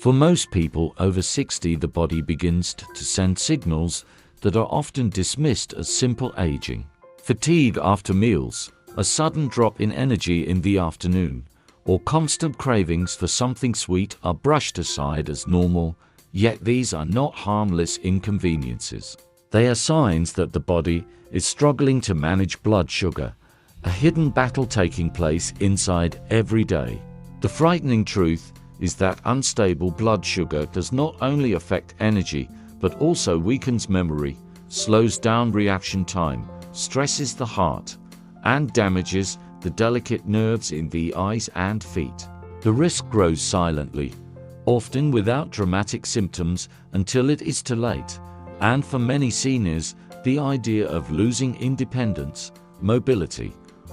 For most people over 60, the body begins to send signals that are often dismissed as simple aging. Fatigue after meals, a sudden drop in energy in the afternoon, or constant cravings for something sweet are brushed aside as normal, yet these are not harmless inconveniences. They are signs that the body is struggling to manage blood sugar, a hidden battle taking place inside every day. The frightening truth is that unstable blood sugar does not only affect energy, but also weakens memory, slows down reaction time, stresses the heart, and damages the delicate nerves in the eyes and feet. The risk grows silently, often without dramatic symptoms until it is too late. And for many seniors, the idea of losing independence, mobility,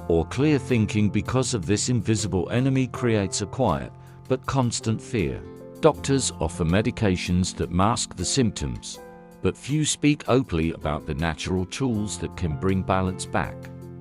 or clear thinking because of this invisible enemy creates a quiet but constant fear. Doctors offer medications that mask the symptoms, but few speak openly about the natural tools that can bring balance back.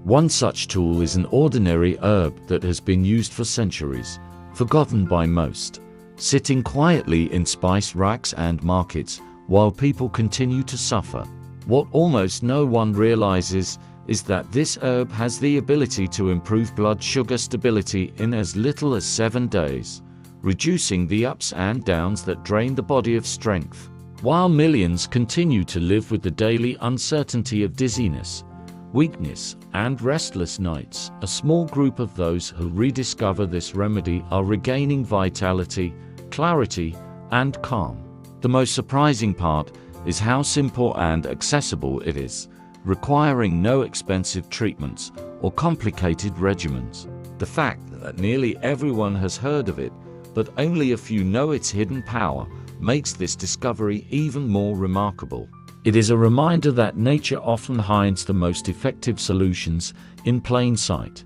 One such tool is an ordinary herb that has been used for centuries, forgotten by most, sitting quietly in spice racks and markets while people continue to suffer. What almost no one realizes is that this herb has the ability to improve blood sugar stability in as little as 7 days, reducing the ups and downs that drain the body of strength. While millions continue to live with the daily uncertainty of dizziness, weakness, and restless nights, a small group of those who rediscover this remedy are regaining vitality, clarity, and calm. The most surprising part is how simple and accessible it is, requiring no expensive treatments or complicated regimens. The fact that nearly everyone has heard of it, but only a few know its hidden power, makes this discovery even more remarkable. It is a reminder that nature often hides the most effective solutions in plain sight,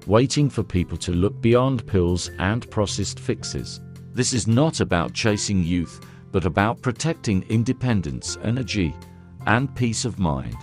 waiting for people to look beyond pills and processed fixes. This is not about chasing youth, but about protecting independence, energy, and peace of mind.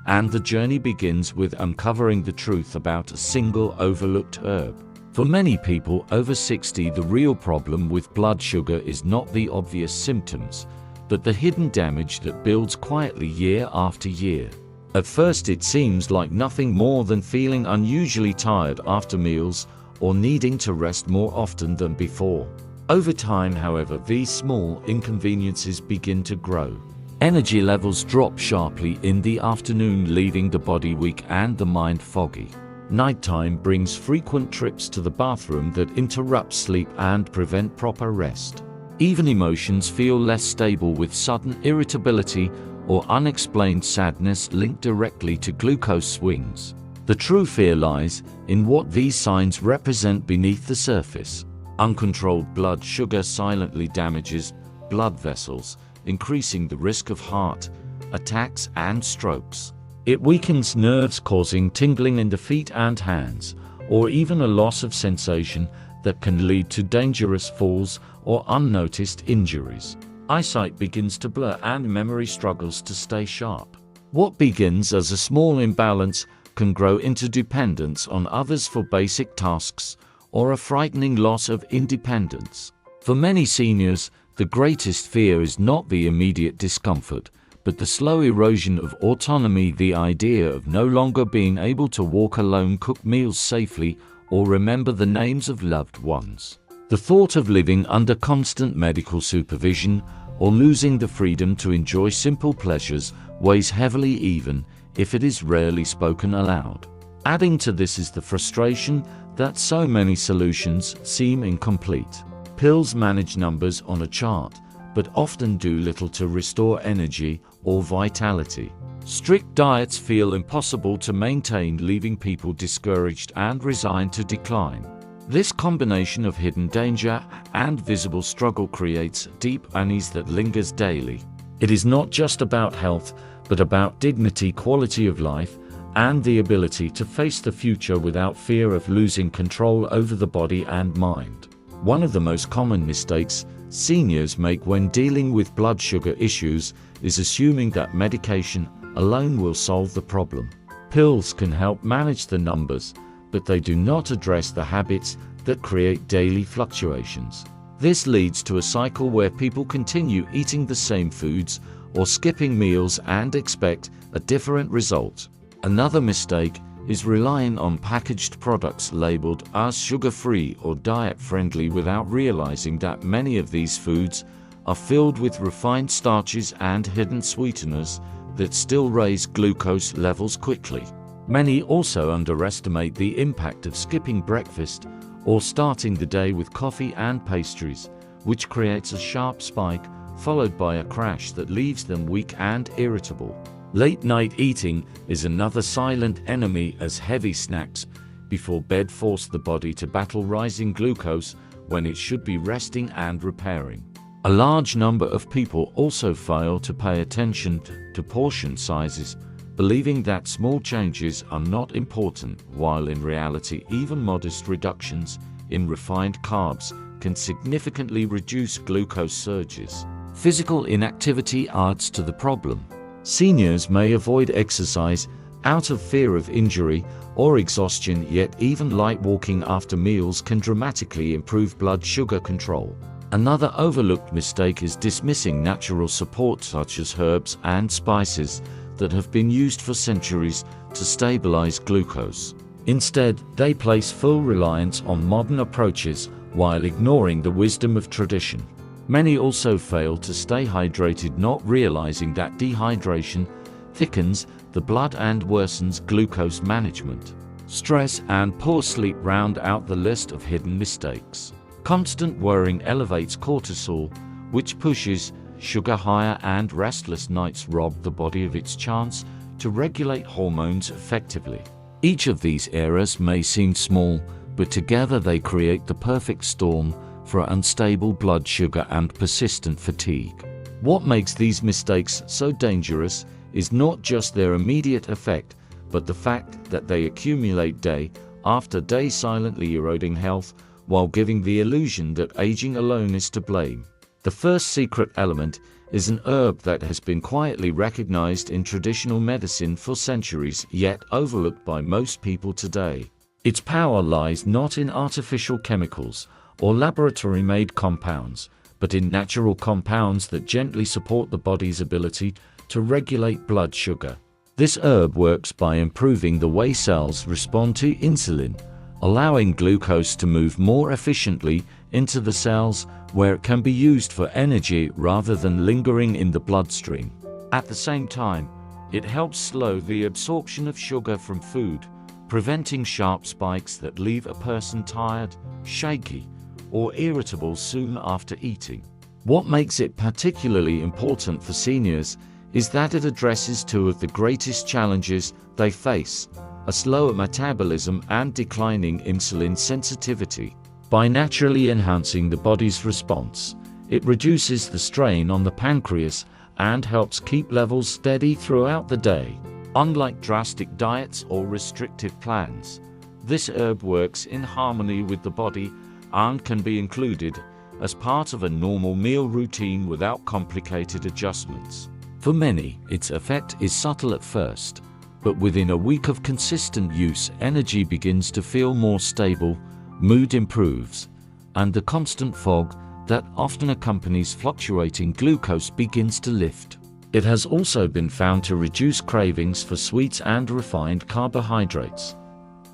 And the journey begins with uncovering the truth about a single overlooked herb. For many people over 60, the real problem with blood sugar is not the obvious symptoms, but the hidden damage that builds quietly year after year. At first it seems like nothing more than feeling unusually tired after meals or needing to rest more often than before. Over time, however, these small inconveniences begin to grow. Energy levels drop sharply in the afternoon, leaving the body weak and the mind foggy. Nighttime brings frequent trips to the bathroom that interrupt sleep and prevent proper rest. Even emotions feel less stable, with sudden irritability or unexplained sadness linked directly to glucose swings. The true fear lies in what these signs represent beneath the surface. Uncontrolled blood sugar silently damages blood vessels, increasing the risk of heart attacks and strokes. It weakens nerves, causing tingling in the feet and hands, or even a loss of sensation that can lead to dangerous falls or unnoticed injuries. Eyesight begins to blur and memory struggles to stay sharp. What begins as a small imbalance can grow into dependence on others for basic tasks, or a frightening loss of independence. For many seniors, the greatest fear is not the immediate discomfort, but the slow erosion of autonomy, the idea of no longer being able to walk alone, cook meals safely, or remember the names of loved ones. The thought of living under constant medical supervision or losing the freedom to enjoy simple pleasures weighs heavily, even if it is rarely spoken aloud. Adding to this is the frustration that so many solutions seem incomplete. Pills manage numbers on a chart, but often do little to restore energy or vitality. Strict diets feel impossible to maintain, leaving people discouraged and resigned to decline. This combination of hidden danger and visible struggle creates deep unease that lingers daily. It is not just about health, but about dignity, quality of life, and the ability to face the future without fear of losing control over the body and mind. One of the most common mistakes seniors make when dealing with blood sugar issues is assuming that medication alone will solve the problem. Pills can help manage the numbers, but they do not address the habits that create daily fluctuations. This leads to a cycle where people continue eating the same foods or skipping meals and expect a different result. Another mistake is relying on packaged products labeled as sugar-free or diet-friendly without realizing that many of these foods are filled with refined starches and hidden sweeteners that still raise glucose levels quickly. Many also underestimate the impact of skipping breakfast or starting the day with coffee and pastries, which creates a sharp spike followed by a crash that leaves them weak and irritable. Late-night eating is another silent enemy, as heavy snacks before bed force the body to battle rising glucose when it should be resting and repairing. A large number of people also fail to pay attention to portion sizes, believing that small changes are not important, while in reality even modest reductions in refined carbs can significantly reduce glucose surges. Physical inactivity adds to the problem. Seniors may avoid exercise out of fear of injury or exhaustion, yet even light walking after meals can dramatically improve blood sugar control. Another overlooked mistake is dismissing natural support such as herbs and spices that have been used for centuries to stabilize glucose. Instead, they place full reliance on modern approaches while ignoring the wisdom of tradition. Many also fail to stay hydrated, not realizing that dehydration thickens the blood and worsens glucose management. Stress and poor sleep round out the list of hidden mistakes. Constant worrying elevates cortisol, which pushes sugar higher, and restless nights rob the body of its chance to regulate hormones effectively. Each of these errors may seem small, but together they create the perfect storm for unstable blood sugar and persistent fatigue. What makes these mistakes so dangerous is not just their immediate effect, but the fact that they accumulate day after day, silently eroding health while giving the illusion that aging alone is to blame. The first secret element is an herb that has been quietly recognized in traditional medicine for centuries, yet overlooked by most people today. Its power lies not in artificial chemicals or laboratory-made compounds, but in natural compounds that gently support the body's ability to regulate blood sugar. This herb works by improving the way cells respond to insulin, allowing glucose to move more efficiently into the cells where it can be used for energy rather than lingering in the bloodstream. At the same time, it helps slow the absorption of sugar from food, preventing sharp spikes that leave a person tired, shaky, or irritable soon after eating. What makes it particularly important for seniors is that it addresses two of the greatest challenges they face: a slower metabolism and declining insulin sensitivity. By naturally enhancing the body's response, it reduces the strain on the pancreas and helps keep levels steady throughout the day. Unlike drastic diets or restrictive plans, this herb works in harmony with the body and can be included as part of a normal meal routine without complicated adjustments. For many, its effect is subtle at first, but within a week of consistent use, energy begins to feel more stable, mood improves, and the constant fog that often accompanies fluctuating glucose begins to lift. It has also been found to reduce cravings for sweets and refined carbohydrates,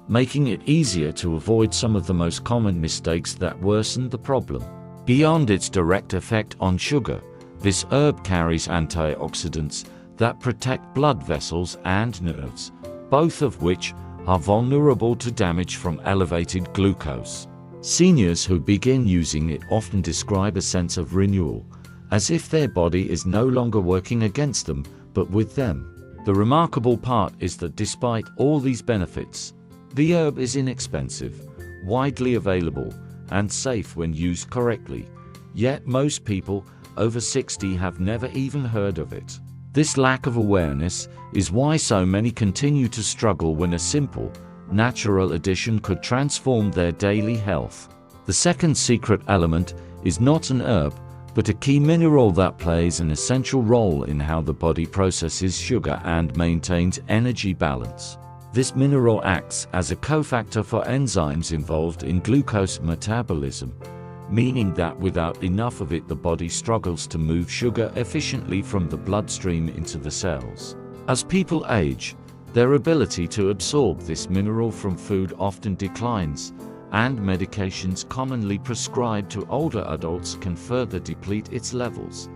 making it easier to avoid some of the most common mistakes that worsen the problem. Beyond its direct effect on sugar, this herb carries antioxidants that protect blood vessels and nerves, both of which are vulnerable to damage from elevated glucose. Seniors who begin using it often describe a sense of renewal, as if their body is no longer working against them, but with them. The remarkable part is that despite all these benefits, the herb is inexpensive, widely available, and safe when used correctly. Yet most people over 60 have never even heard of it. This lack of awareness is why so many continue to struggle when a simple, natural addition could transform their daily health. The second secret element is not an herb, but a key mineral that plays an essential role in how the body processes sugar and maintains energy balance. This mineral acts as a cofactor for enzymes involved in glucose metabolism, meaning that without enough of it the body struggles to move sugar efficiently from the bloodstream into the cells. As people age, their ability to absorb this mineral from food often declines, and medications commonly prescribed to older adults can further deplete its levels,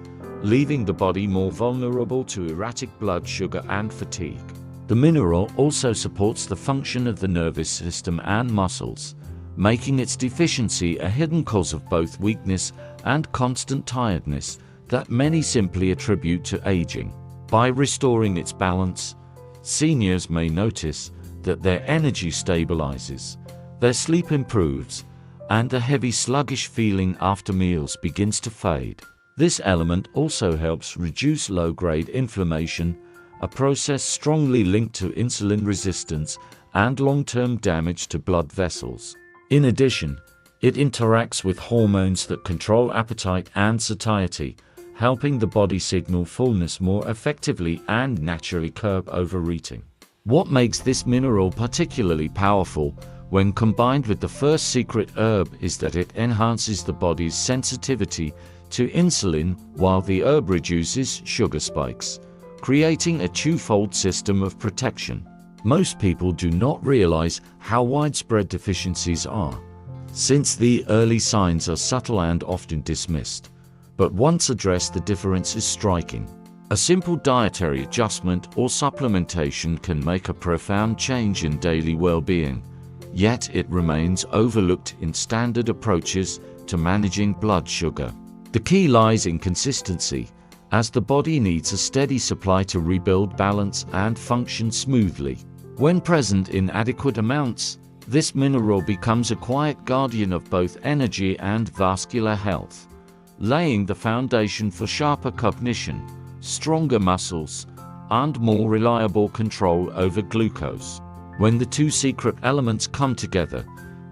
leaving the body more vulnerable to erratic blood sugar and fatigue. The mineral also supports the function of the nervous system and muscles, making its deficiency a hidden cause of both weakness and constant tiredness that many simply attribute to aging. By restoring its balance, seniors may notice that their energy stabilizes, their sleep improves, and a heavy sluggish feeling after meals begins to fade. This element also helps reduce low-grade inflammation, a process strongly linked to insulin resistance and long-term damage to blood vessels. In addition, it interacts with hormones that control appetite and satiety, helping the body signal fullness more effectively and naturally curb overeating. What makes this mineral particularly powerful when combined with the first secret herb is that it enhances the body's sensitivity to insulin while the herb reduces sugar spikes, creating a twofold system of protection. Most people do not realize how widespread deficiencies are, since the early signs are subtle and often dismissed. But once addressed, the difference is striking. A simple dietary adjustment or supplementation can make a profound change in daily well-being, yet it remains overlooked in standard approaches to managing blood sugar. The key lies in consistency, as the body needs a steady supply to rebuild balance and function smoothly. When present in adequate amounts, this mineral becomes a quiet guardian of both energy and vascular health, laying the foundation for sharper cognition, stronger muscles, and more reliable control over glucose. When the two secret elements come together,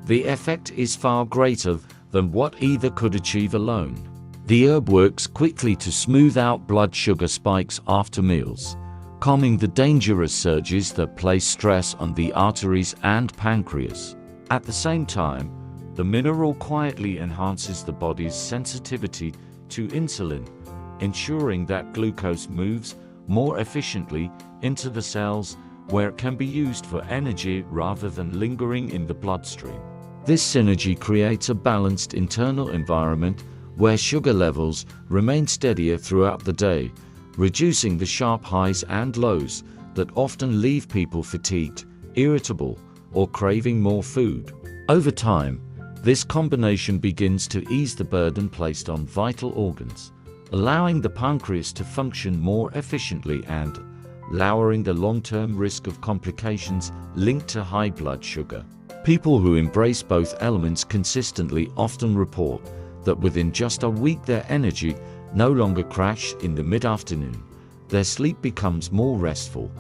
the effect is far greater than what either could achieve alone. The herb works quickly to smooth out blood sugar spikes after meals, calming the dangerous surges that place stress on the arteries and pancreas. At the same time, the mineral quietly enhances the body's sensitivity to insulin, ensuring that glucose moves more efficiently into the cells where it can be used for energy rather than lingering in the bloodstream. This synergy creates a balanced internal environment where sugar levels remain steadier throughout the day, reducing the sharp highs and lows that often leave people fatigued, irritable, or craving more food. Over time, this combination begins to ease the burden placed on vital organs, allowing the pancreas to function more efficiently and lowering the long-term risk of complications linked to high blood sugar. People who embrace both elements consistently often report that within just a week their energy no longer crashes in the mid-afternoon, their sleep becomes more restful,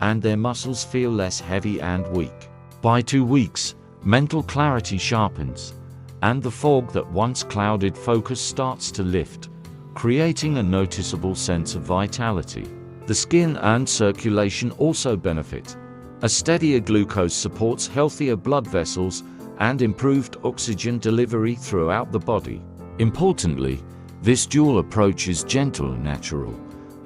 and their muscles feel less heavy and weak. By 2 weeks, mental clarity sharpens, and the fog that once clouded focus starts to lift, creating a noticeable sense of vitality. The skin and circulation also benefit. A steadier glucose supports healthier blood vessels and improved oxygen delivery throughout the body. Importantly, this dual approach is gentle and natural,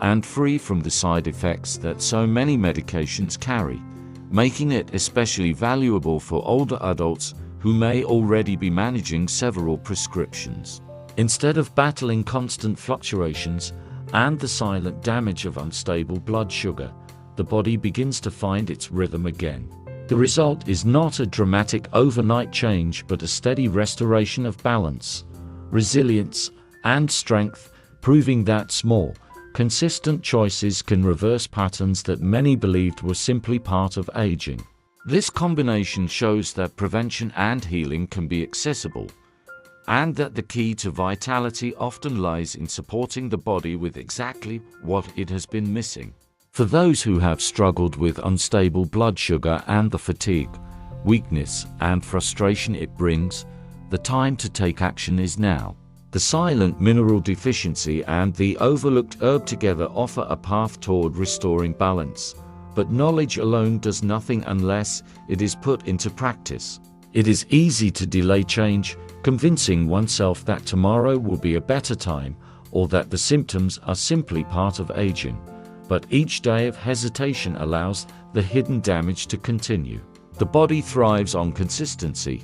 and free from the side effects that so many medications carry, making it especially valuable for older adults who may already be managing several prescriptions. Instead of battling constant fluctuations and the silent damage of unstable blood sugar, the body begins to find its rhythm again. The result is not a dramatic overnight change but a steady restoration of balance, resilience, and strength, proving that small, consistent choices can reverse patterns that many believed were simply part of aging. This combination shows that prevention and healing can be accessible, and that the key to vitality often lies in supporting the body with exactly what it has been missing. For those who have struggled with unstable blood sugar and the fatigue, weakness, and frustration it brings, the time to take action is now. The silent mineral deficiency and the overlooked herb together offer a path toward restoring balance, but knowledge alone does nothing unless it is put into practice. It is easy to delay change, convincing oneself that tomorrow will be a better time or that the symptoms are simply part of aging. But each day of hesitation allows the hidden damage to continue. The body thrives on consistency,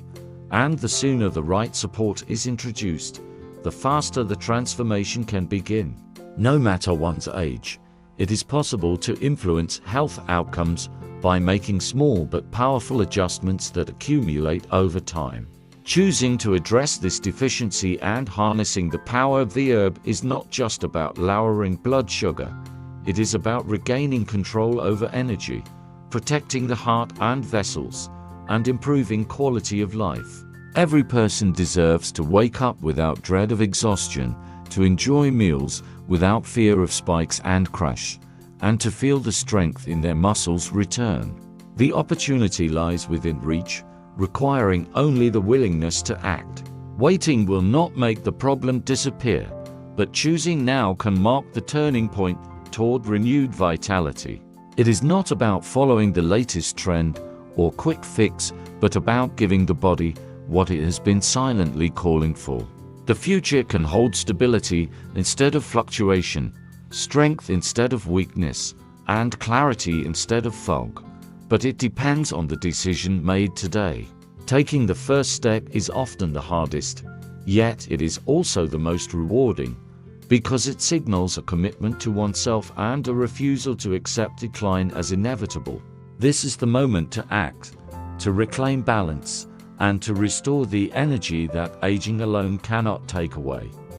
and the sooner the right support is introduced, the faster the transformation can begin. No matter one's age, it is possible to influence health outcomes by making small but powerful adjustments that accumulate over time. Choosing to address this deficiency and harnessing the power of the herb is not just about lowering blood sugar. It is about regaining control over energy, protecting the heart and vessels, and improving quality of life. Every person deserves to wake up without dread of exhaustion, to enjoy meals without fear of spikes and crash, and to feel the strength in their muscles return. The opportunity lies within reach, requiring only the willingness to act. Waiting will not make the problem disappear, but choosing now can mark the turning point toward renewed vitality. It is not about following the latest trend or quick fix, but about giving the body what it has been silently calling for. The future can hold stability instead of fluctuation, strength instead of weakness, and clarity instead of fog. But it depends on the decision made today. Taking the first step is often the hardest, yet it is also the most rewarding, because it signals a commitment to oneself and a refusal to accept decline as inevitable. This is the moment to act, to reclaim balance, and to restore the energy that aging alone cannot take away.